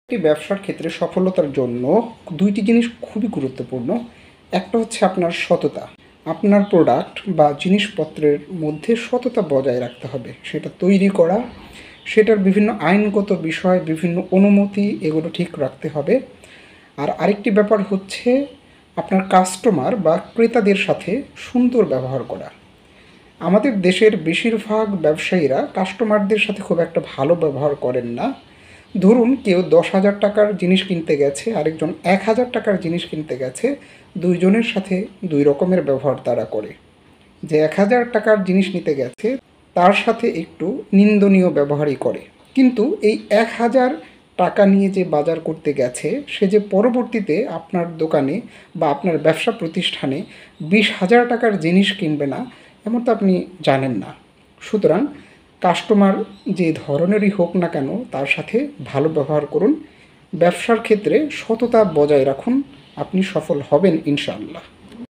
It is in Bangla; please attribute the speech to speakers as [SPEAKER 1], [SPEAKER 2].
[SPEAKER 1] একটি ব্যবসার ক্ষেত্রে সফলতার জন্য দুইটি জিনিস খুবই গুরুত্বপূর্ণ। একটা হচ্ছে আপনার সততা। আপনার প্রোডাক্ট বা জিনিসপত্রের মধ্যে সততা বজায় রাখতে হবে। সেটা তৈরি করা, সেটার বিভিন্ন আইনগত বিষয়, বিভিন্ন অনুমতি এগুলো ঠিক রাখতে হবে। আর আরেকটি ব্যাপার হচ্ছে আপনার কাস্টমার বা ক্রেতাদের সাথে সুন্দর ব্যবহার করা। আমাদের দেশের বেশিরভাগ ব্যবসায়ীরা কাস্টমারদের সাথে খুব একটা ভালো ব্যবহার করেন না। ধরুন কেউ 10,000 টাকার জিনিস কিনতে গেছে, আরেকজন 1,000 টাকার জিনিস কিনতে গেছে, দুইজনের সাথে দুই রকমের ব্যবহার তারা করে। যে 1,000 টাকার জিনিস নিতে গেছে তার সাথে একটু নিন্দনীয় ব্যবহারই করে। কিন্তু এই 1,000 টাকা নিয়ে যে বাজার করতে গেছে সে যে পরবর্তীতে আপনার দোকানে বা আপনার ব্যবসা প্রতিষ্ঠানে 20,000 টাকার জিনিস কিনবে না, এমন তো আপনি জানেন না। সুতরাং কাস্টমার যে ধরনেরই হোক না কেন তার সাথে ভালো ব্যবহার করুন। ব্যবসার ক্ষেত্রে সততা বজায় রাখুন, আপনি সফল হবেন ইনশাআল্লাহ।